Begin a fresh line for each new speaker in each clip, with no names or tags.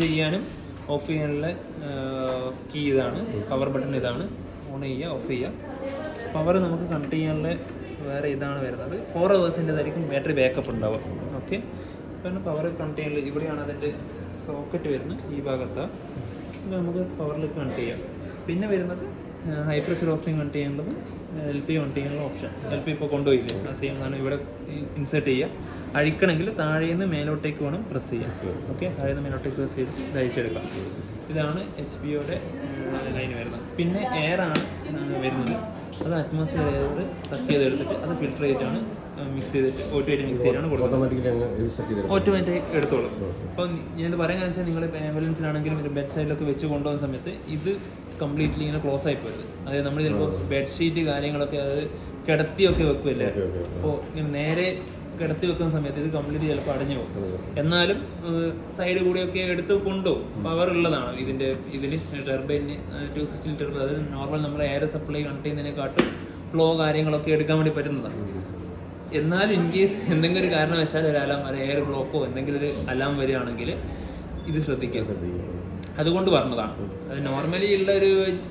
ചെയ്യാനും ഓഫ് ചെയ്യാനുള്ള കീ ഇതാണ്, പവർ ബട്ടൺ ഇതാണ്. ഓൺ ചെയ്യുക, ഓഫ് ചെയ്യുക. പവർ നമുക്ക് കണക്ട് ചെയ്യാനുള്ള വേറെ ഇതാണ് വരുന്നത്. 4 hours ബാറ്ററി ബാക്കപ്പ് ഉണ്ടാവുക. ഓക്കെ, പിന്നെ പവർ കണക്ട് ചെയ്യാനുള്ള ഇവിടെയാണ് അതിൻ്റെ സോക്കറ്റ് വരുന്നത്, ഈ ഭാഗത്താണ്. ഇത് നമുക്ക് പവറിലേക്ക് കണക്ട് ചെയ്യാം. പിന്നെ വരുന്നത് ഹൈ പ്രഷർ ഓപ്ഷൻ കണക്ട് ചെയ്യേണ്ടത്, LP കണക്ട് ചെയ്യാനുള്ള ഓപ്ഷൻ. LP ഇപ്പോൾ കൊണ്ടുപോയില്ലേ, ആ സെയിം സാധനം ഇവിടെ ഇൻസേർട്ട് ചെയ്യുക. അഴിക്കണമെങ്കിൽ താഴെ നിന്ന് മേലോട്ടേക്ക് വേണം പ്രസ് ചെയ്യാം. ഓക്കെ, താഴെ നിന്ന് മേലോട്ടേക്ക് പ്രസ് ചെയ്ത് ഇത് അഴിച്ചെടുക്കാം. ഇതാണ് HPയുടെ ലൈൻ വരുന്നത്. പിന്നെ എയറാണ് വരുന്നത്. അത് അറ്റ്മോസ്ഫിയർ എയർ സക്ക് ചെയ്തെടുത്തിട്ട് അത് ഫിൽറ്റർ ചെയ്തിട്ടാണ് മിക്സ് ചെയ്തിട്ട് ഓട്ടോമാറ്റിക് മിക്സ് ചെയ്താണ് കൊടുക്കുന്നത്. ഓട്ടോമാറ്റിക് എടുത്തോളും. അപ്പോൾ ഞാനിത് പറയാൻ വെച്ചാൽ നിങ്ങളിപ്പോൾ ആംബുലൻസിലാണെങ്കിലും ഒരു ബെഡ് സൈഡിലൊക്കെ വെച്ച് കൊണ്ടുപോകുന്ന സമയത്ത് ഇത് കംപ്ലീറ്റ്ലി ഇങ്ങനെ ക്ലോസ് ആയി പോയത്. അതായത് നമ്മൾ ചിലപ്പോൾ ബെഡ്ഷീറ്റ് കാര്യങ്ങളൊക്കെ അത് കിടത്തിയൊക്കെ വെക്കുമല്ലേ, അപ്പോൾ ഇങ്ങനെ നേരെ കിടത്തി വെക്കുന്ന സമയത്ത് ഇത് കംപ്ലീറ്റ് ചിലപ്പോൾ അടഞ്ഞു പോകും. എന്നാലും സൈഡ് കൂടെയൊക്കെ എടുത്ത് കൊണ്ടുപോകും. പവർ ഉള്ളതാണ് ഇതിന് ടെർബൈന് 260 ടെർബൈൻ. അതായത് നോർമൽ നമ്മൾ എയർ സപ്ലൈ കണക്ട് ചെയ്യുന്നതിനെക്കാട്ടും ഫ്ലോ കാര്യങ്ങളൊക്കെ എടുക്കാൻ വേണ്ടി പറ്റുന്നതാണ്. എന്നാലും ഇൻ കേസ് എന്തെങ്കിലും ഒരു കാരണവശാൽ ഒരു അലാം, ഒരു എയർ ബ്ലോക്കോ എന്തെങ്കിലും ഒരു അലാം വരികയാണെങ്കിൽ ഇത് ശ്രദ്ധിക്കുക. അതുകൊണ്ട് പറഞ്ഞതാണ്. അത് നോർമലി ഉള്ള ഒരു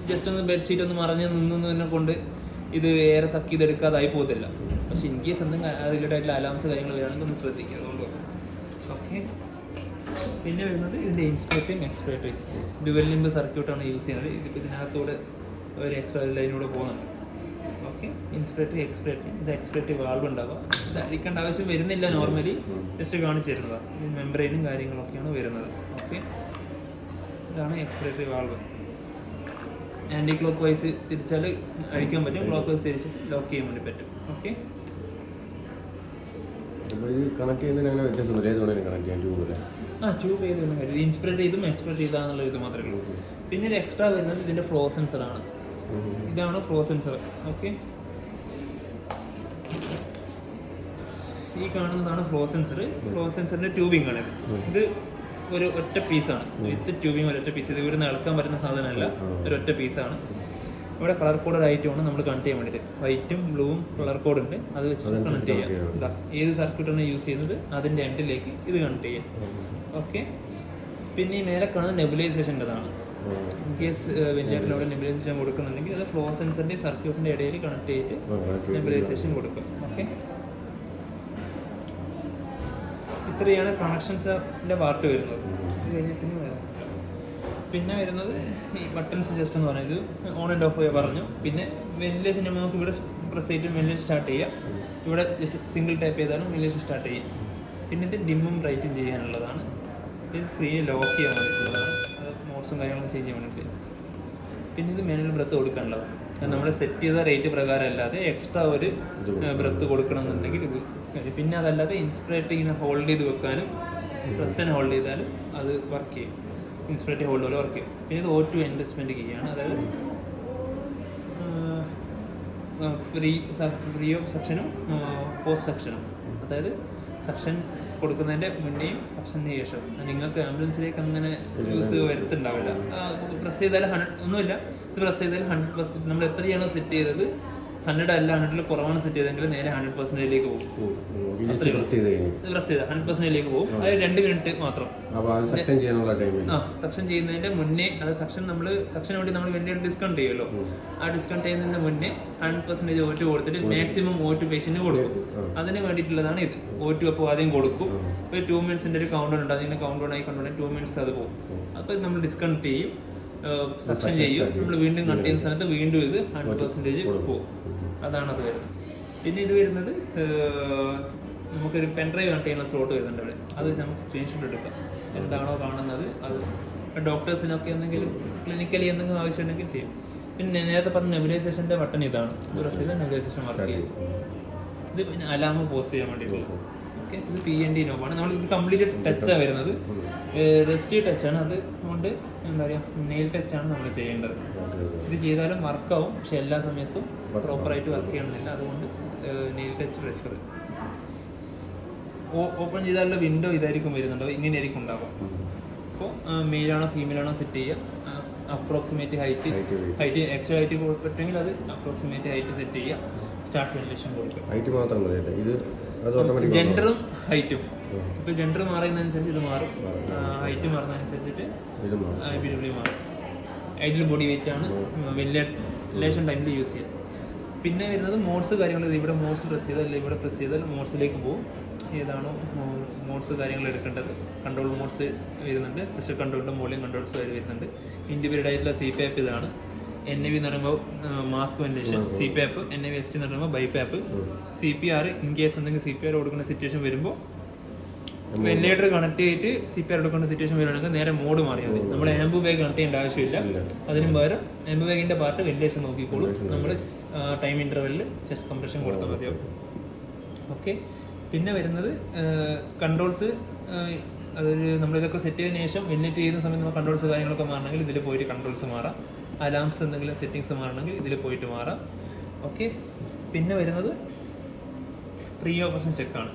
ജസ്റ്റ് ഒന്ന് ബെഡ്ഷീറ്റ് ഒന്ന് മറിഞ്ഞ് നിന്നതിനെ കൊണ്ട് ഇത് എയർ സക്ക് ചെയ്തെടുക്കാതായി പോകത്തില്ല. പക്ഷെ ഇൻ കേസ് എന്തെങ്കിലും റിലേറ്റഡ് ആയിട്ടുള്ള അലാംസ് കാര്യങ്ങൾ വരികയാണെങ്കിൽ ഒന്ന് ശ്രദ്ധിക്കുക. അതുകൊണ്ട് ഓക്കെ. പിന്നെ വരുന്നത് ഇതിൻ്റെ ഇൻസ്പെക്റ്റിംഗ് എക്സ്പെക്റ്റിംഗ് ഡ്യുവൽ ലിംബ് സർക്യൂട്ടാണ് യൂസ് ചെയ്യുന്നത്. ഇതിനകത്തൂടെ ഒരു എക്സ്ട്രാ ലൈനൂടെ പോകുന്നുണ്ട്. Okay, inspecting expecting. ഇത് എക്സ്പെക്റ്റീവ് വാൾവ് ഉണ്ടാവുക. ഇത് അടിക്കേണ്ട ആവശ്യം വരുന്നില്ല, നോർമലി ജസ്റ്റ് കാണിച്ചു തരുന്നതാണ്. ഇത് മെംബ്രെയിനും കാര്യങ്ങളൊക്കെയാണ് വരുന്നത്. ഓക്കെ, ഇതാണ് എക്സ്പെക്റ്റീവ് വാൾവ്. ആൻറ്റി ക്ലോക്ക് വൈസ് തിരിച്ചാൽ അഴിക്കാൻ പറ്റും, ക്ലോക്ക് വൈസ് തിരിച്ചിട്ട് ലോക്ക് ചെയ്യാൻ വേണ്ടി പറ്റും. ഓക്കെ, ട്യൂബ് ചെയ്ത് വേണം കാര്യം. ഇൻസ്പെക്ട് ചെയ്തും എക്സ്പെക്ട് ചെയ്താന്നുള്ള ഇത് മാത്രമേ ഉള്ളൂ. പിന്നെ ഒരു എക്സ്ട്രാ വരുന്നത് ഇതിൻ്റെ ഫ്ലോ സെൻസറാണ്. ഇതാണ് ഫ്ലോ സെൻസർ. ഓക്കെ, ഈ കാണുന്നതാണ് ഫ്ലോ സെൻസർ. ഫ്ലോ സെൻസറിൻ്റെ ട്യൂബിംഗ് ആണ് ഇത്. ഒരു ഒറ്റ പീസാണ്, വിത്ത് ട്യൂബിങ് ഒരൊറ്റ പീസ്. ഇത് ഇവിടുന്ന് ഇളക്കാൻ പറ്റുന്ന സാധനമല്ല, ഒരു ഒറ്റ പീസാണ്. ഇവിടെ കളർ കോഡ് ആയിട്ടാണ് നമ്മൾ കണക്ട് ചെയ്യാൻ വേണ്ടിയിട്ട്. വൈറ്റും ബ്ലൂവും കളർ കോഡ് ഉണ്ട്, അത് വെച്ച് കണക്ട് ചെയ്യാം. ഇതാ ഏത് സർക്യൂട്ടാണ് യൂസ് ചെയ്യുന്നത് അതിൻ്റെ എൻഡിലേക്ക് ഇത് കണക്ട് ചെയ്യാം. ഓക്കെ, പിന്നെ ഈ മേലെ കാണുന്നത് നെബുലൈസേഷൻ്റെതാണ്. ഇൻ കേസ് വെന്റിലേറ്ററിലൂടെ നെബുലൈസേഷൻ കൊടുക്കുന്നുണ്ടെങ്കിൽ അത് ഫ്ലോ സെൻസറിൻ്റെ സർക്യൂട്ടിൻ്റെ ഇടയിൽ കണക്ട് ചെയ്തിട്ട് നെബുലൈസേഷൻ കൊടുക്കും. ഓക്കെ, ഇത്രയാണ് കണക്ഷൻസിൻ്റെ പാർട്ട് വരുന്നത്. ഇത് കഴിഞ്ഞിട്ട് പിന്നെ വരുന്നത് ഈ ബട്ടൺസ് ജസ്റ്റ് എന്ന് പറയുന്നത് ഓൺ ആൻഡ് ഓഫ് പറഞ്ഞു. പിന്നെ വെന്റിലേഷൻ നമുക്ക് ഇവിടെ പ്രസ് ചെയ്തിട്ട് വെന്റിലേഷൻ സ്റ്റാർട്ട് ചെയ്യാം. ഇവിടെ സിംഗിൾ ടാപ്പ് ചെയ്താലും വെന്റിലേഷൻ സ്റ്റാർട്ട് ചെയ്യും. പിന്നെ ഇത് ഡിമ്മും ബ്രൈറ്റും ചെയ്യാനുള്ളതാണ്. ഇത് സ്ക്രീനിൽ ലോക്ക് ചെയ്യാൻ വേണ്ടിയിട്ടുള്ളതാണ്. അത് മോഡ്സും കാര്യങ്ങളൊക്കെ ചേഞ്ച് ചെയ്യാൻ വേണ്ടിയിട്ട്. പിന്നെ ഇത് മാനുവൽ ബ്രത്ത് കൊടുക്കാനുള്ളതാണ്. അത് നമ്മൾ സെറ്റ് ചെയ്ത റേറ്റ് പ്രകാരം അല്ലാതെ എക്സ്ട്രാ ഒരു ബ്രത്ത് കൊടുക്കണം എന്നുണ്ടെങ്കിൽ ഇത്. പിന്നെ അതല്ലാതെ ഇൻസ്പിറേറ്റ് ഇങ്ങനെ ഹോൾഡ് ചെയ്ത് വെക്കാനും പ്രസ്സിനെ ഹോൾഡ് ചെയ്താലും അത് വർക്ക് ചെയ്യും. ഇൻസ്പിറേറ്റ് ഹോൾഡ് പോലെ വർക്ക് ചെയ്യും. പിന്നെ ഇത് O2 അഡ്ജസ്റ്റ്മെൻറ്റ് കീയാണ്. അതായത് പ്രീ ഓഫ് സെക്ഷനും പോസ്റ്റ് സെക്ഷനും. അതായത് സെക്ഷൻ കൊടുക്കുന്നതിൻ്റെ മുന്നേയും സെക്ഷന് ശേഷവും. നിങ്ങൾക്ക് ആംബുലൻസിലേക്ക് അങ്ങനെ യൂസ് വരുത്തുണ്ടാവില്ല. പ്രസ് ചെയ്താൽ ഒന്നുമില്ല. ഇത് പ്രസ് ചെയ്താൽ 100% നമ്മൾ എത്രയാണോ സെറ്റ് ചെയ്തത് 100 അല്ല, 100ൽ കുറവാണ് സെറ്റ് ചെയ്തെങ്കിൽ നേരെ 100%ലേക്ക് പോകും. പ്രസ് ചെയ്താൽ 100%ലേക്ക് പോകും. അത് 2 മിനിറ്റ് മാത്രം. സെക്ഷൻ ചെയ്യുന്നതിൻ്റെ മുന്നേ, അത് സെക്ഷന് വേണ്ടി നമ്മൾ വലിയ ഡിസ്കൗണ്ട് ചെയ്യുമല്ലോ, ആ ഡിസ്കൗണ്ട് ചെയ്യുന്നതിന് മുന്നേ 100% O2 കൊടുത്തിട്ട് മാക്സിമം O2 പേഷ്യൻറ്റിന് കൊടുക്കും. അതിന് വേണ്ടിയിട്ടുള്ളതാണ് ഇത്. O2 അപ്പോൾ ആദ്യം കൊടുക്കും. ഒരു 2 മിനിറ്റ്സിൻ്റെ ഒരു കൗണ്ട് ഉണ്ട്. അതിങ്ങനെ കൗണ്ട് ഓൺ ആയി 2 മിനിറ്റ്സ് അത് പോകും. അപ്പോൾ നമ്മൾ ഡിസ്കൗണ്ട് ചെയ്യും, സെക്ഷൻ ചെയ്യും. നമ്മൾ വീണ്ടും കട്ട് ചെയ്യുന്ന സമയത്ത് വീണ്ടും ഇത് 100% പോകും. അതാണത് വരുന്നത്. പിന്നെ ഇത് വരുന്നത് നമുക്കൊരു പെൻഡ്രൈവ് കണക്ട് ചെയ്യുന്ന സ്ലോട്ട് വരുന്നുണ്ട് ഇവിടെ. അത് നമുക്ക് സ്ക്രീൻഷോട്ട് എടുക്കാം. എന്താണോ കാണുന്നത് അത് ഡോക്ടേഴ്സിനൊക്കെ എന്തെങ്കിലും ക്ലിനിക്കലി എന്തെങ്കിലും ആവശ്യമുണ്ടെങ്കിൽ ചെയ്യും. പിന്നെ നേരത്തെ പറഞ്ഞ നെബുലൈസേഷൻ്റെ ബട്ടൺ ഇതാണ്. പ്രസ് ചെയ്താൽ നെബുലൈസേഷൻ വർക്ക് ചെയ്യും. ഇത് പിന്നെ അലാം പോസ് ചെയ്യാൻ വേണ്ടിയിട്ടുള്ള. ഓക്കെ, ഇത് PND നോബാണ്. നമ്മൾ ഇത് കംപ്ലീറ്റ് ടച്ചാണ് വരുന്നത്. റെസ്റ്റി ടച്ചാണ്. അതുകൊണ്ട് എന്താ പറയുക, നെയിൽ ടച്ചാണ് നമ്മൾ ചെയ്യേണ്ടത്. ഇത് ചെയ്താലും വർക്കാവും, പക്ഷെ എല്ലാ സമയത്തും പ്രോപ്പറായിട്ട് വർക്ക് ചെയ്യണമെന്നില്ല. അതുകൊണ്ട് നെയിൽ ടച്ച് പ്രിഫർ. ഓപ്പൺ ചെയ്താലുള്ള വിൻഡോ ഇതായിരിക്കും വരുന്നുണ്ടാവും, ഇങ്ങനെയായിരിക്കും ഉണ്ടാവുക. അപ്പോൾ മെയിലാണോ ഫീമെയിലാണോ സെറ്റ് ചെയ്യുക. അപ്രോക്സിമേറ്റ് ഹൈറ്റ് എക്സ്ട്രാ ഹൈറ്റ് പറ്റുമെങ്കിൽ അത് അപ്രോക്സിമേറ്റ് ഹൈറ്റ് സെറ്റ് ചെയ്യുക. സ്റ്റാർട്ട് വെന്റിലേഷൻ കൊടുക്കുക. ജെൻഡറും ഹൈറ്റും ഇപ്പോൾ ജെൻഡർ മാറുന്നതനുസരിച്ച് ഇത് മാറും, ഹൈറ്റ് മാറുന്നതനുസരിച്ചിട്ട് PWD മാറും. ഐഡിയൽ ബോഡി വെയിറ്റ് ആണ് വെന്റിലേഷൻ ടൈമിൽ യൂസ് ചെയ്യുക. പിന്നെ വരുന്നത് മോഡ്സ് കാര്യങ്ങൾ. ഇവിടെ മോഡ്സ് പ്രസ് ചെയ്താൽ അല്ലെങ്കിൽ ഇവിടെ പ്രസ് ചെയ്താൽ മോഡ്സിലേക്ക് പോകും. ഏതാണോ മോഡ്സ് കാര്യങ്ങൾ എടുക്കേണ്ടത്. കൺട്രോൾ മോഡ്സ് വരുന്നുണ്ട്, പ്രഷർ കൺട്രോളിൻ്റെ വോളിയം കൺട്രോൾസ് വരുന്നുണ്ട്. ഇൻഡിവിജ്വൽ ആയിട്ടുള്ള CPAP ഇതാണ്. NAV എന്ന് പറയുമ്പോൾ മാസ്ക് വെന്റിലേഷൻ, CPAP. NAVST എന്ന് പറയുമ്പോൾ BiPAP. CPR ഇൻ കേസ് എന്തെങ്കിലും CPR കൊടുക്കുന്ന സിറ്റുവേഷൻ വരുമ്പോൾ വെന്റിലേറ്റർ കണക്ട് ചെയ്തിട്ട് CPR എടുക്കുന്ന സിറ്റുവേഷൻ വരുവാണെങ്കിൽ നേരെ മോഡ് മാറിയാൽ മതി. നമ്മൾ ആംബു ബാഗ് കണക്ട് ചെയ്യേണ്ട ആവശ്യമില്ല. അതിനും പകരം ആംബു ബാഗിൻ്റെ പാർട്ട് വെന്റിലേഷൻ നോക്കിക്കോളും. നമ്മൾ ടൈം ഇൻ്റർവെല്ലിൽ ചെസ്റ്റ് കംപ്രഷൻ കൊടുത്താൽ മതിയാവും. ഓക്കെ. പിന്നെ വരുന്നത് കൺട്രോൾസ്. അതൊരു നമ്മളിതൊക്കെ സെറ്റ് ചെയ്തതിനു ശേഷം വെന്റിലേറ്റ് ചെയ്യുന്ന സമയത്ത് നമ്മൾ കൺട്രോൾസ് കാര്യങ്ങളൊക്കെ മാറണമെങ്കിൽ ഇതിൽ പോയിട്ട് കൺട്രോൾസ് മാറാം. അലാംസ് എന്തെങ്കിലും സെറ്റിങ്സ് മാറണമെങ്കിൽ ഇതിൽ പോയിട്ട് മാറാം. ഓക്കെ. പിന്നെ വരുന്നത് പ്രീ ഓപ്പറേഷൻ ചെക്കാണ്.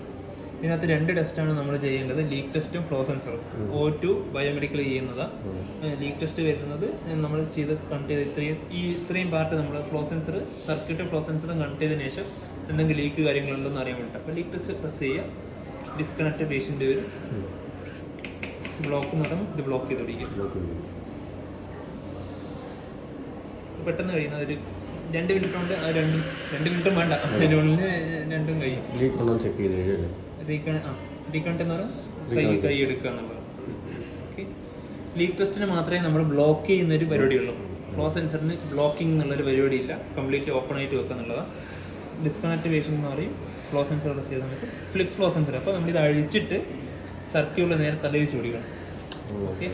ഇതിനകത്ത് 2 ടെസ്റ്റാണ് നമ്മൾ ചെയ്യേണ്ടത്, ലീക്ക് ടെസ്റ്റും ഫ്ലോ സെൻസറും. O2 ബയോമെഡിക്കൽ ചെയ്യുന്നതാണ്. ലീക്ക് ടെസ്റ്റ് വരുന്നത് നമ്മൾ കണക്ട് ചെയ്ത് ഇത്രയും പാർട്ട് നമ്മൾ ഫ്ലോ സെൻസർ, സർക്യൂട്ട് ഫ്ലോ സെൻസറും കണക്ട് ചെയ്തതിനു ശേഷം എന്തെങ്കിലും ലീക്ക് കാര്യങ്ങളുണ്ടെന്ന് അറിയാൻ വേണ്ടിയിട്ട്. അപ്പോൾ ലീക്ക് ടെസ്റ്റ് പ്രസ് ചെയ്യുക, ഡിസ്കണക്ട് പേഷ്യൻ്റ് വരും. ബ്ലോക്ക് എന്ന് പറയുമ്പോൾ ഇത് ബ്ലോക്ക് ചെയ്ത് പിടിക്കും. പെട്ടെന്ന് കഴിയുന്ന ഒരു 2 മിനിറ്റ് കൊണ്ട് 2 മിനിറ്റും വേണ്ട, അതിനുള്ളിൽ രണ്ടും കഴിയും. റീകണക്ട് എന്ന് പറഞ്ഞാൽ കൈ എടുക്കുക എന്നുള്ളത്. ഓക്കെ. ലീക്ക് ടെസ്റ്റിന് മാത്രമേ നമ്മൾ ബ്ലോക്ക് ചെയ്യുന്നൊരു പരിപാടിയുള്ളൂ. ഫ്ലോ സെൻസറിന് ബ്ലോക്കിംഗ് എന്നുള്ളൊരു പരിപാടിയില്ല, കംപ്ലീറ്റ്ലി ഓപ്പൺ ആയിട്ട് വെക്കുക എന്നുള്ളതാണ്. ഡിസ്കണക്ടിവേഷൻ എന്ന് പറയും. ഫ്ലോ സെൻസർ പ്രസ് ചെയ്ത് നമുക്ക് ഫ്ലിപ്പ് ഫ്ലോ സെൻസർ. അപ്പോൾ നമ്മളിത് അഴിച്ചിട്ട് സർക്യൂട്ടിൽ നേരെ തലവിച്ച് പിടിക്കണം. ഓക്കെ.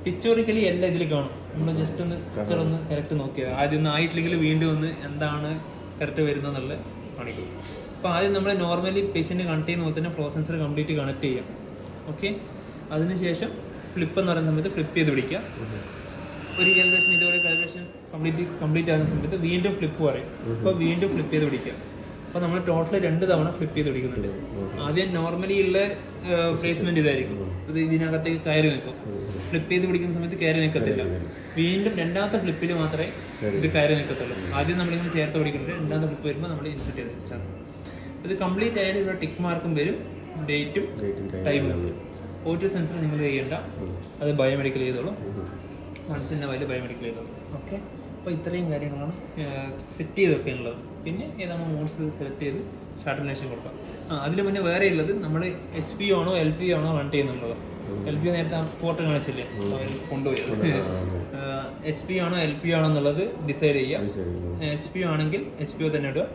പിക്ചോറിക്കലി എല്ലാം ഇതിൽ കാണും. നമ്മൾ ജസ്റ്റ് ഒന്ന് പിക്ചർ ഒന്ന് കറക്റ്റ് നോക്കിയാൽ ആദ്യം ഒന്ന് ആയിട്ടില്ലെങ്കിൽ വീണ്ടും ഒന്ന് എന്താണ് കറക്റ്റ് വരുന്നതെന്നുള്ള കാണിക്കും. അപ്പോൾ ആദ്യം നമ്മൾ നോർമലി പേഷ്യൻ്റ് കണക്ട് ചെയ്യുന്ന പോലെ തന്നെ ഫ്ലോ സെൻസർ കംപ്ലീറ്റ് കണക്ട് ചെയ്യാം. ഓക്കെ. അതിനുശേഷം ഫ്ലിപ്പ് എന്ന് പറയുന്ന സമയത്ത് ഫ്ലിപ്പ് ചെയ്ത് പിടിക്കുക. ഒരു കാലിബ്രേഷൻ ഇതുപോലെ കാലിബ്രേഷൻ കംപ്ലീറ്റ് ആകുന്ന സമയത്ത് വീണ്ടും ഫ്ലിപ്പ് പറയും. അപ്പോൾ വീണ്ടും ഫ്ലിപ്പ് ചെയ്ത് പിടിക്കുക. അപ്പോൾ നമ്മൾ ടോട്ടൽ 2 തവണ ഫ്ലിപ്പ് ചെയ്ത് പിടിക്കുന്നുണ്ട്. ആദ്യം നോർമലി ഉള്ള പ്ലേസ്മെൻറ്റ് ഇതായിരിക്കും, ഇത് ഇതിനകത്തേക്ക് കയറി നിൽക്കും. ഫ്ലിപ്പ് ചെയ്ത് പിടിക്കുന്ന സമയത്ത് കയറി നിൽക്കത്തില്ല. വീണ്ടും രണ്ടാമത്തെ ഫ്ലിപ്പിൽ മാത്രമേ ഇത് കയറി നിൽക്കത്തുള്ളൂ. ആദ്യം നമ്മളിങ്ങനെ ചേർത്ത് പിടിക്കുന്നുണ്ട്, രണ്ടാമത്തെ ഫ്ലിപ്പ് വരുമ്പോൾ നമ്മൾ ഇൻസെർട്ട് ചെയ്ത് ചേർത്ത്. ഇത് കംപ്ലീറ്റ് ആയാലും ഇവിടെ ടിക്ക് മാർക്കും വരും, ഡേറ്റും ടൈമും വരും. O2 സെൻസർ നിങ്ങൾ ചെയ്യേണ്ട, അത് ബയോമെഡിക്കൽ ചെയ്തോളും. Once in a while biomedical ചെയ്തോളും. ഓക്കെ. അപ്പോൾ ഇത്രയും കാര്യങ്ങളാണ് സെറ്റ് ചെയ്ത് വെക്കാനുള്ളത്. പിന്നെ ഏതാണ് മോഡ്സ് സെലക്ട് ചെയ്ത് സ്റ്റാർട്ടിനേഷൻ കൊടുക്കാം. അതിന് മുന്നേ വേറെ ഉള്ളത് നമ്മൾ HP ആണോ LP ആണോ കണക്ട് ചെയ്യുന്നുള്ളത്. LP നേരത്തെ പോർട്ട് കാണിച്ചില്ലേ കൊണ്ടുപോയത്. HP ആണോ LP ആണോ എന്നുള്ളത് ഡിസൈഡ് ചെയ്യാം. HP ആണെങ്കിൽ HPO തന്നെ ഇടുക,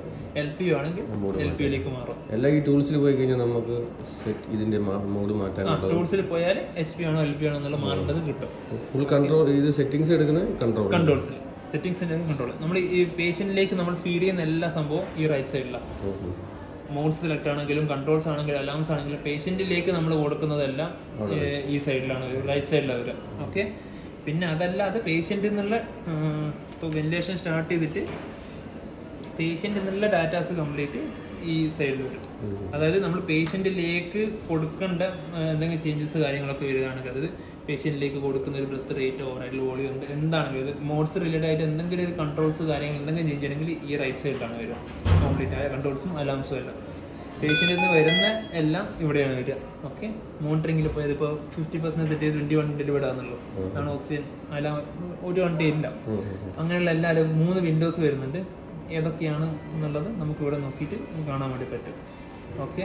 LP ആണെങ്കിൽ LPയിലേക്ക് മാറും.
എല്ലാ ഈ ടൂൾസിൽ പോയി കഴിഞ്ഞാൽ നമുക്ക് ഇതിന്റെ മോഡ് മാറ്റാൻ
ടൂൾസിൽ പോയാൽ HP ആണോ LP ആണോ എന്നുള്ള മാറേണ്ടത് കിട്ടും.
ഫുൾ കൺട്രോൾ ഇത് സെറ്റിംഗ്സ് എടുക്കുന്ന
കൺട്രോൾസിൽ സെറ്റിംഗ്സിൻ്റെ കൺട്രോൾ. നമ്മൾ ഈ പേഷ്യൻറ്റിലേക്ക് നമ്മൾ ഫീഡ് ചെയ്യുന്ന എല്ലാ സംഭവം ഈ റൈറ്റ് സൈഡിലാണ്. മോഡ് സെലക്ട് ആണെങ്കിലും കൺട്രോൾസ് ആണെങ്കിലും അലാംസ് ആണെങ്കിലും പേഷ്യൻറ്റിലേക്ക് നമ്മൾ കൊടുക്കുന്നതെല്ലാം ഈ സൈഡിലാണ്, റൈറ്റ് സൈഡിലാണ് വരിക. ഓക്കെ. പിന്നെ അതല്ലാതെ പേഷ്യൻ്റ് എന്നുള്ള ഇപ്പോൾ വെന്റിലേഷൻ സ്റ്റാർട്ട് ചെയ്തിട്ട് പേഷ്യൻ്റ് എന്നുള്ള ഡാറ്റാസ് കംപ്ലീറ്റ് ഈ സൈഡിൽ വരും. അതായത് നമ്മൾ പേഷ്യൻറ്റിലേക്ക് കൊടുക്കേണ്ട എന്തെങ്കിലും ചേഞ്ചസ് കാര്യങ്ങളൊക്കെ വരികയാണെങ്കിൽ, അതായത് പേഷ്യൻറ്റിലേക്ക് കൊടുക്കുന്ന ഒരു ബ്രത്ത് റേറ്റ് ഓറൽ വോളിയം എന്താണെങ്കിൽ മോഡ്സ് റിലേറ്റഡ് ആയിട്ട് എന്തെങ്കിലും ഒരു കൺട്രോൾസ് കാര്യങ്ങൾ എന്തെങ്കിലും ചേഞ്ച് ചെയ്യണമെങ്കിൽ ഈ റൈറ്റ് സൈഡിലാണ് വരിക. കംപ്ലീറ്റ് ആയ കൺട്രോൾസും അലാംസും എല്ലാം പേഷ്യൻറ്റിൽ നിന്ന് വരുന്ന എല്ലാം ഇവിടെയാണ് വരിക. ഓക്കെ. മോണിറ്ററിങ്ങിൽ പോയത് ഇപ്പോൾ 50% സെറ്റ് ചെയ്ത് 21 ഡെലിവേർഡ് ആണെന്നുള്ളൂ. അതാണ് ഓക്സിജൻ അലാം ഒരു വണ്ടി ഇല്ല. അങ്ങനെയുള്ള എല്ലാവരും 3 വിൻഡോസ് വരുന്നുണ്ട്. ഏതൊക്കെയാണ് എന്നുള്ളത് നമുക്ക് ഇവിടെ നോക്കിയിട്ട് കാണാൻ വേണ്ടി പറ്റും. ഓക്കെ.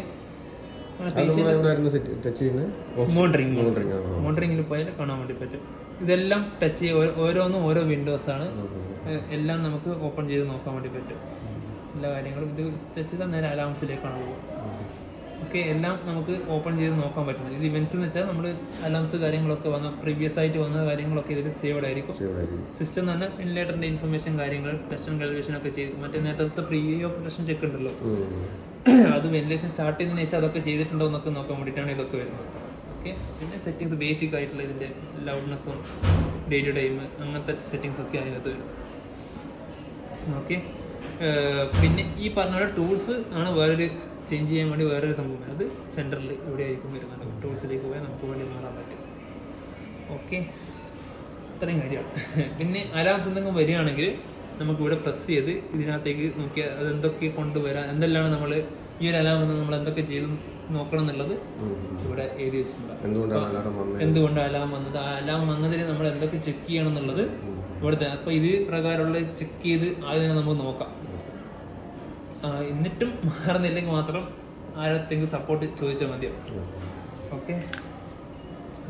മോണിറ്ററിങ്ങിൽ പോയാൽ കാണാൻ വേണ്ടി പറ്റും. ഇതെല്ലാം ടച്ച് ചെയ്യുക, ഓരോന്നും ഓരോ വിൻഡോസാണ്. എല്ലാം നമുക്ക് ഓപ്പൺ ചെയ്ത് നോക്കാൻ വേണ്ടി പറ്റും. എല്ലാ കാര്യങ്ങളും ഇത് ടച്ച് ചെയ്താൽ നേരെ അലാംസിലേക്കാണ് പോകുക. ഓക്കെ. എല്ലാം നമുക്ക് ഓപ്പൺ ചെയ്ത് നോക്കാൻ പറ്റുന്നത്. ഇത് ഇവൻസ് എന്ന് വെച്ചാൽ നമ്മൾ അലാംസ് കാര്യങ്ങളൊക്കെ വന്ന പ്രീവിയസ് ആയിട്ട് വന്ന കാര്യങ്ങളൊക്കെ ഇതിൽ സേവ്ഡ് ആയിരിക്കും. സിസ്റ്റം തന്നെ വെന്റിലേറ്ററിൻ്റെ ഇൻഫർമേഷൻ കാര്യങ്ങൾ ടെസ്റ്റ് ആൻഡ് കാലിബ്രേഷൻ ഒക്കെ ചെയ്ത് മറ്റേ നേരത്തെ പ്രീ ഓപ്പറേഷൻ ചെക്ക് ഉണ്ടല്ലോ, അത് വെന്റിലേഷൻ സ്റ്റാർട്ട് ചെയ്തതിനു ശേഷം അതൊക്കെ ചെയ്തിട്ടുണ്ടോ എന്നൊക്കെ നോക്കാൻ വേണ്ടിയിട്ടാണ് ഇതൊക്കെ വരുന്നത്. ഓക്കെ. പിന്നെ സെറ്റിങ്സ് ബേസിക് ആയിട്ടുള്ള ഇതിൻ്റെ ലൗഡ്നെസ്സും ഡേറ്റ് ടൈം അങ്ങനത്തെ സെറ്റിങ്സ് ഒക്കെ അതിനകത്ത് വരും. ഓക്കെ. പിന്നെ ഈ പറഞ്ഞ ടൂൾസ് ആണ് വേറൊരു ചേഞ്ച് ചെയ്യാൻ വേണ്ടി വേറൊരു സംഭവം. അത് സെൻറ്ററിൽ ഇവിടെ ആയിരിക്കും വരുന്നത്. ടൂൾസിലേക്ക് പോയാൽ നമുക്ക് വേണ്ടി മാറാൻ പറ്റും. ഓക്കെ. ഇത്രയും കാര്യമാണ്. പിന്നെ അലാംസ് എന്തെങ്കിലും വരികയാണെങ്കിൽ നമുക്കിവിടെ പ്രസ് ചെയ്ത് ഇതിനകത്തേക്ക് നോക്കിയാൽ അതെന്തൊക്കെ കൊണ്ടുവരാം, എന്തെല്ലാം നമ്മൾ ഈ ഒരു അലാം വന്ന് നമ്മൾ എന്തൊക്കെ ചെയ്തു നോക്കണം എന്നുള്ളത് ഇവിടെ എഴുതി വെച്ചിട്ടുണ്ട്.
എന്തുകൊണ്ടാണ്
എന്തുകൊണ്ട് അലാം വന്നത്, ആ അലാം വന്നതിന് നമ്മൾ എന്തൊക്കെ ചെക്ക് ചെയ്യണം എന്നുള്ളത് ഇവിടുത്തെ. അപ്പോൾ ഇത് പ്രകാരമുള്ള ചെക്ക് ചെയ്ത് ആദ്യം തന്നെ നമുക്ക് നോക്കാം. എന്നിട്ടും മാറുന്നില്ലെങ്കിൽ മാത്രം ആരത്തെങ്കിലും സപ്പോർട്ട് ചോദിച്ചാൽ മതിയാവും. ഓക്കെ,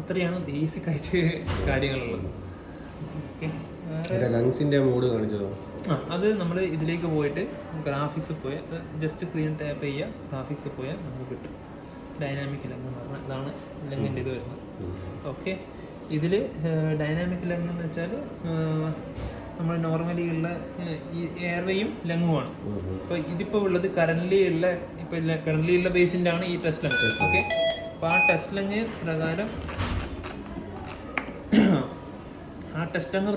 അത്രയാണ് ബേസിക് ആയിട്ട് കാര്യങ്ങളുള്ളത്. Okay,
ലങ്സിന്റെ mode കാണിച്ചതോ?
അത് നമ്മൾ ഇതിലേക്ക് പോയിട്ട് ഗ്രാഫിക്സ് പോയാൽ ജസ്റ്റ് സ്ക്രീൻ ടാപ്പ് ചെയ്യുക, ഗ്രാഫിക്സ് പോയാൽ നമുക്ക് കിട്ടും. ഡൈനാമിക് ലങ് എന്ന് പറഞ്ഞാൽ ഇതാണ് ലങ്ങിൻ്റെ ഇത് വരുന്നത്. ഓക്കെ, ഇതിൽ ഡൈനാമിക് ലങ് എന്ന് വെച്ചാൽ നമ്മൾ നോർമലി ഉള്ള ഈ എയർവേയും ലങ്ങുമാണ്. അപ്പോൾ ഇതിപ്പോൾ ഉള്ളത് കറൻ്റ്ലി ഉള്ള ബേസിൻ്റെ ആണ് ഈ ടെസ്റ്റ് ലങ്. ഓക്കെ, അപ്പോൾ ആ ടെസ്റ്റ് ലങ് പ്രകാരം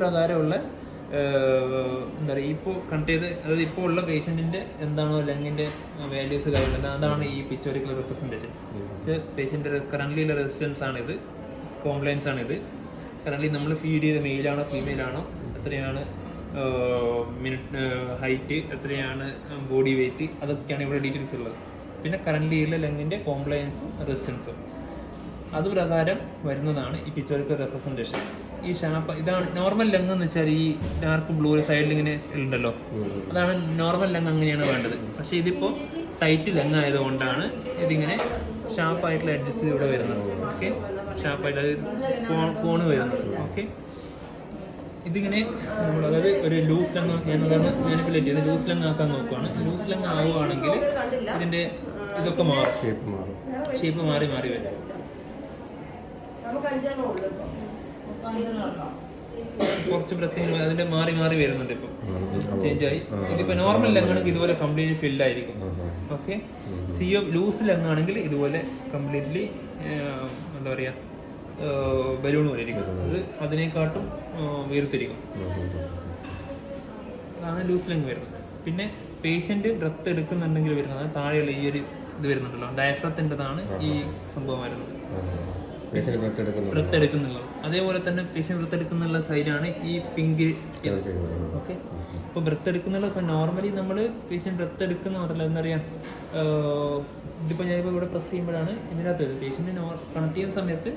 പ്രകാരമുള്ള എന്താ പറയുക, ഇപ്പോൾ കണക്ട് ചെയ്ത്, അതായത് ഇപ്പോൾ ഉള്ള പേഷ്യൻറ്റിൻ്റെ എന്താണോ ലങ്ങിൻ്റെ വാല്യൂസ് കാര്യമുള്ളത് അതാണ് ഈ പിക്ചോറിക്കൽ റെപ്രസെൻറ്റേഷൻ. പേഷ്യൻ്റെ കറൻ്റ്ലി ഉള്ള റെസിസ്റ്റൻസ് ആണിത്, കോംപ്ലയൻസ് ആണിത്. കറൻ്റ്ലി നമ്മൾ ഫീഡ് ചെയ്ത മെയിലാണോ ഫീമെയിലാണോ, എത്രയാണ് മിനിറ്റ് ഹൈറ്റ്, എത്രയാണ് ബോഡി വെയ്റ്റ്, അതൊക്കെയാണ് ഇവിടെ ഡീറ്റെയിൽസ് ഉള്ളത്. പിന്നെ കറൻ്റ്ലി ഉള്ള ലങ്ങിൻ്റെ കോംപ്ലയൻസും റെസിസ്റ്റൻസും അത് പ്രകാരം വരുന്നതാണ് ഈ പിക്ചോറിക്കൽ റെപ്രസെൻറ്റേഷൻ. ഈ ഷാപ്പ് ഇതാണ് നോർമൽ ലങ് എന്ന് വെച്ചാൽ ഈ ഡാർക്ക് ബ്ലൂ സൈഡിൽ ഇങ്ങനെ ഉണ്ടല്ലോ, അതാണ് നോർമൽ ലങ്, അങ്ങനെയാണ് വേണ്ടത്. പക്ഷേ ഇതിപ്പോൾ ടൈറ്റ് ലങ് ആയതുകൊണ്ടാണ് ഇതിങ്ങനെ ഷാർപ്പായിട്ടുള്ള അഡ്ജസ്റ്റ് ഇവിടെ വരുന്നത്. ഓക്കെ, ഷാർപ്പായിട്ട് അതായത് കോണ് വരുന്നത്. ഓക്കെ, ഇതിങ്ങനെ നമ്മൾ അതായത് ഒരു ലൂസ് ലങ് ഞാനതാണ് മാനിപ്പുലേറ്റ് ചെയ്ത് ലൂസ് ലങ് ആക്കാൻ നോക്കുകയാണ്. ലൂസ് ലങ് ആവുകയാണെങ്കിൽ ഇതിൻ്റെ ഇതൊക്കെ മാറും, ഷേപ്പ് മാറി വരും. കുറച്ച് പ്രത്യേകം അതിന്റെ മാറി വരുന്നുണ്ട്, ഇപ്പം ചേഞ്ച് ആയി. ഇതിപ്പോ നോർമൽ ലങ്ങാണെങ്കിൽ ഇതുപോലെ കംപ്ലീറ്റ്ലി ഫില്ലായിരിക്കും. ഓക്കെ, ലൂസ് ലങ്ങാണെങ്കിൽ ഇതുപോലെ കംപ്ലീറ്റ്ലി എന്താ പറയുക ബലൂൺ പോലെ ഇരിക്കും. അത് അതിനെക്കാട്ടും വേർതിരിക്കും. അതാണ് ലൂസ് ലങ് വരുന്നത്. പിന്നെ പേഷ്യന്റ് ബ്രത്ത് എടുക്കുന്നുണ്ടെങ്കിൽ വരുന്നത് താഴെയുള്ള ഈ ഒരു ഇത് വരുന്നുണ്ടല്ലോ, ഡയഫ്രത്തിൻ്റെതാണ് ഈ സംഭവം വരുന്നത്, ബ്രത്ത് എടുക്കുന്നുള്ളത്. അതേപോലെ തന്നെ പേഷ്യൻ്റ് ബ്രത്ത് എടുക്കുന്നുള്ള സൈഡാണ് ഈ പിങ്ക്. ഓക്കെ, ഇപ്പോൾ ബ്രത്ത് എടുക്കുന്നുള്ള ഇപ്പോൾ നോർമലി നമ്മൾ പേഷ്യൻ്റ് ബ്രത്ത് എടുക്കുന്ന മാത്രമല്ല, എന്താ പറയുക, ഇതിപ്പോൾ ഞാനിപ്പോൾ ഇവിടെ പ്രസ് ചെയ്യുമ്പോഴാണ് ഇതിനകത്ത് വരുന്നത്. പേഷ്യൻ്റ് കണക്ട് ചെയ്യുന്ന സമയത്ത്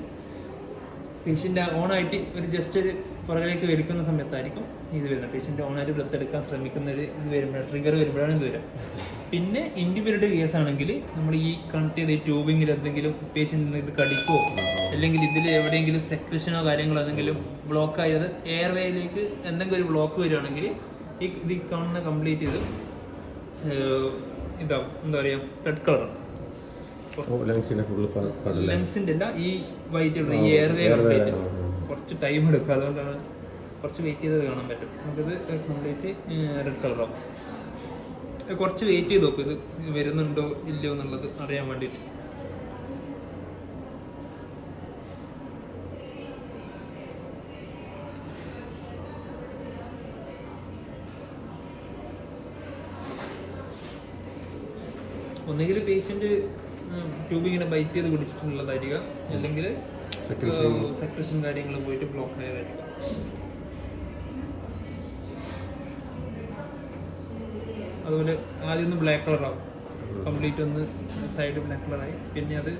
പേഷ്യൻ്റ് ഓണായിട്ട് ഒരു ജസ്റ്റ് ഒരു പുറകിലേക്ക് വലിക്കുന്ന സമയത്തായിരിക്കും ഇത് വരുന്നത്. പേഷ്യൻ്റ് ഓണായിട്ട് ബ്രത്ത് എടുക്കാൻ ശ്രമിക്കുന്ന ഒരു ഇത് വരുമ്പോഴാണ്, ട്രിഗർ വരുമ്പോഴാണ് ഇത് വരിക. പിന്നെ ഇൻഡിവിജ്വൽ കേസ് ആണെങ്കിൽ നമ്മൾ ഈ കണക്ട് ചെയ്ത ഈ ട്യൂബിങ്ങിൽ എന്തെങ്കിലും പേഷ്യൻറ്റിന് ഇത് കടിക്കോ അല്ലെങ്കിൽ ഇതിൽ എവിടെയെങ്കിലും സെക്രഷനോ കാര്യങ്ങളോ എന്തെങ്കിലും ബ്ലോക്ക് ആയത് എയർവേയിലേക്ക് എന്തെങ്കിലും ഒരു ബ്ലോക്ക് വരികയാണെങ്കിൽ ഇത് കാണുന്ന കംപ്ലീറ്റ് ഇത് ഇതാവും, എന്താ പറയുക, റെഡ് കളർ. ലങ്സിൻ്റെ അല്ല, ഈ വൈറ്റ് ഈ എയർവേ കംപ്ലീറ്റ് കുറച്ച് ടൈം എടുക്കും. അതുകൊണ്ടാണ് കുറച്ച് വെയിറ്റ് ചെയ്തത് കാണാൻ പറ്റും. നമുക്കിത് കംപ്ലീറ്റ് റെഡ് കളറാവും. കുറച്ച് വെയിറ്റ് ചെയ്ത് നോക്കും, ഇത് വരുന്നുണ്ടോ ഇല്ലയോ എന്നുള്ളത് അറിയാൻ വേണ്ടിയിട്ട്. ഒന്നുകിൽ പേഷ്യൻ്റ് ട്യൂബിങ്ങനെ ബൈറ്റ് ചെയ്ത് കുടിച്ചിട്ടുള്ളതായിരിക്കാം, അല്ലെങ്കിൽ സെക്രഷൻ കാര്യങ്ങൾ പോയിട്ട് ബ്ലോക്ക് ആയതായിരിക്കാം. അതുപോലെ ആദ്യം ഒന്ന് ബ്ലാക്ക് കളറാവും, കംപ്ലീറ്റ് ഒന്ന് സൈഡ് ബ്ലാക്ക് കളറായി. പിന്നെ അത്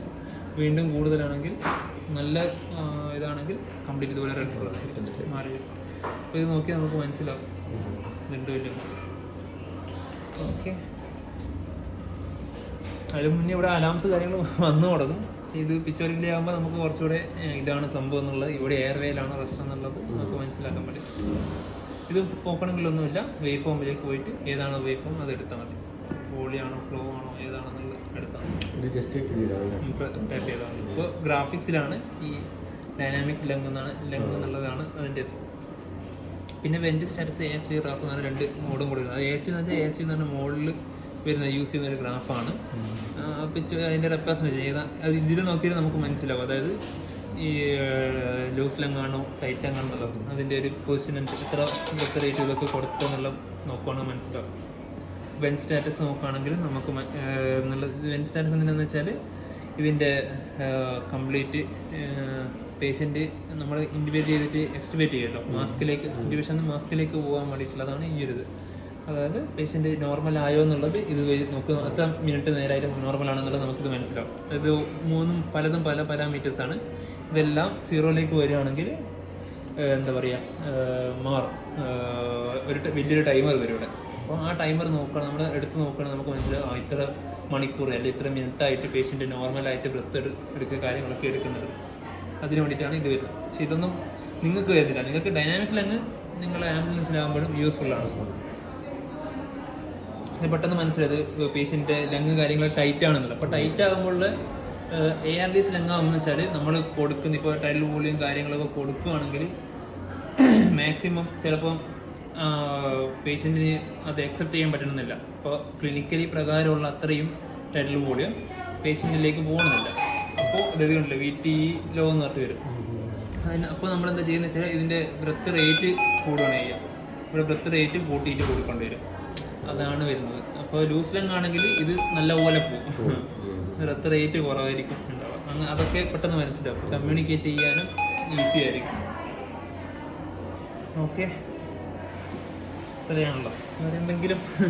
വീണ്ടും കൂടുതലാണെങ്കിൽ നല്ല ഇതാണെങ്കിൽ കംപ്ലീറ്റ് ഇതുപോലെ റെഡ് കളറായി മാറി വരും. അപ്പോൾ ഇത് നോക്കിയാൽ നമുക്ക് മനസ്സിലാവും രണ്ടും ഇല്ല. ഓക്കെ, അതിന് മുന്നേ ഇവിടെ അലാംസ് കാര്യങ്ങൾ വന്നു തുടങ്ങും. പക്ഷേ ഇത് പിക്ചറിക്കലി ആകുമ്പോൾ നമുക്ക് കുറച്ചുകൂടെ ഇതാണ് സംഭവം എന്നുള്ളത്, ഇവിടെ എയർവേയിലാണ് പ്രശ്നം എന്നുള്ളത് നമുക്ക് മനസ്സിലാക്കാൻ പറ്റും. ഇത് പോക്കണമെങ്കിലൊന്നുമില്ല, വേവ് ഫോമിലേക്ക് പോയിട്ട് ഏതാണോ വേവ് ഫോം അത് എടുത്താൽ മതി. വോളിയാണോ ഫ്ലോ ആണോ ഏതാണെന്നുള്ളത് എടുത്താൽ മതി, ടൈപ്പ് ചെയ്താൽ മതി. ഇപ്പോൾ ഗ്രാഫിക്സിലാണ് ഈ ഡൈനാമിക് ലങ് എന്നുള്ളതാണ് അതിൻ്റെ ഇത്. പിന്നെ വെൻറ്റ് സ്റ്റാറ്റസ് ASV ഗ്രാഫ് എന്നാണ് രണ്ട് മോഡും കൊടുക്കുന്നത്. അത് ASV എന്ന് വെച്ചാൽ ASV എന്ന് പറഞ്ഞാൽ മോഡിൽ വരുന്ന യൂസ് ചെയ്യുന്ന ഒരു ഗ്രാഫാണ്. അതിൻ്റെ റെപ്രസെൻറ്റേഷൻ ചെയ്താൽ അത് ഇതിൽ നോക്കിയാൽ നമുക്ക് മനസ്സിലാവും. അതായത് ഈ ലൂസ് ലങ്ങാണോ ടൈറ്റ് ലങ്ങാണോ എന്നുള്ളത് അതിൻ്റെ ഒരു പൊസിഷൻ അനുസരിച്ച് എത്ര റേറ്റ് ഇതൊക്കെ കൊടുത്തെന്നുള്ള നോക്കുകയാണെങ്കിൽ മനസ്സിലാവും. വെൻ സ്റ്റാറ്റസ് നോക്കുകയാണെങ്കിൽ നമുക്ക് വെൻ സ്റ്റാറ്റസ് എന്താണെന്ന് വെച്ചാൽ ഇതിൻ്റെ കംപ്ലീറ്റ് പേഷ്യൻ്റ് നമ്മൾ ഇൻഡിവിജ്വൽ ചെയ്തിട്ട് എക്സ്റ്റിബേറ്റ് ചെയ്യുമല്ലോ, മാസ്കിലേക്ക് ഇൻഡിവിജ്വൽ മാസ്കിലേക്ക് പോകാൻ വേണ്ടിയിട്ടുള്ളതാണ് ഈ ഒരു ഇത്. അതായത് പേഷ്യൻ്റ് നോർമൽ ആയോ എന്നുള്ളത് ഇത് നോക്കുക, എത്ര മിനിറ്റ് നേരമായിട്ട് നോർമൽ ആണെന്നുള്ളത് നമുക്കിത് മനസ്സിലാവും. ഇത് പലതും പല പാരാമീറ്റേഴ്സാണ്. ഇതെല്ലാം സീറോയിലേക്ക് വരികയാണെങ്കിൽ എന്താ പറയുക, മാറും. വലിയൊരു ടൈമർ വരും ഇവിടെ. അപ്പോൾ ആ ടൈമർ നോക്കണം, നമ്മൾ എടുത്ത് നോക്കണം, നമുക്ക് മനസ്സിലാവും ഇത്ര മണിക്കൂർ അല്ലെങ്കിൽ ഇത്ര മിനിറ്റായിട്ട് പേഷ്യൻ്റ് നോർമലായിട്ട് ബ്രത്ത് എടുക്കുക കാര്യങ്ങളൊക്കെ എടുക്കുന്നത്. അതിന് വേണ്ടിയിട്ടാണ് ഇത് വരുന്നത്. പക്ഷെ ഇതൊന്നും നിങ്ങൾക്ക് വരുന്നില്ല. നിങ്ങൾക്ക് ഡൈനാമിക് ലങ് നിങ്ങൾ ആംബുലൻസിലാകുമ്പോഴും യൂസ്ഫുള്ളാണ്. ഇത് പെട്ടെന്ന് മനസ്സിലായത് പേഷ്യൻ്റെ ലങ് കാര്യങ്ങൾ ടൈറ്റ് ആണെന്നുള്ളത്. അപ്പോൾ ടൈറ്റ് ആകുമ്പോൾ ARDS ലങ് ആകുമെന്ന് വെച്ചാൽ നമ്മൾ കൊടുക്കുന്ന ഇപ്പോൾ ടൈൽ വോളിയം കാര്യങ്ങളൊക്കെ കൊടുക്കുകയാണെങ്കിൽ മാക്സിമം ചിലപ്പം പേഷ്യൻറ്റിന് അത് അക്സെപ്റ്റ് ചെയ്യാൻ പറ്റണമെന്നില്ല. അപ്പോൾ ക്ലിനിക്കലി പ്രകാരമുള്ള അത്രയും ടൈൽ വോളിയം പേഷ്യൻറ്റിലേക്ക് പോകണമെന്നില്ല. അപ്പോൾ അതായത് കണ്ടില്ല VT ലോ എന്ന് പറഞ്ഞിട്ട് വരും. അപ്പോൾ നമ്മളെന്താ ചെയ്യുന്നത് വെച്ചാൽ ഇതിൻ്റെ ബ്രത്ത് റേറ്റ് കൂടുകയാണ് ചെയ്യുക. ഇവിടെ ബ്രത്ത് റേറ്റ് കൂട്ടിയിട്ട് കൊടുക്കേണ്ടി വരും. അതാണ് വരുന്നത്. അപ്പോൾ ലൂസ് ലങ് ആണെങ്കിൽ ഇത് നല്ലപോലെ പോകും, ബ്രത്ത് റേറ്റ് കുറവായിരിക്കും ഉണ്ടാവുക. അതൊക്കെ പെട്ടെന്ന് മനസ്സിലാവും, കമ്മ്യൂണിക്കേറ്റ് ചെയ്യാനും ഈസി ആയിരിക്കും. ഓക്കെ, ഇത്രയാണല്ലോ. വേറെ എന്തെങ്കിലും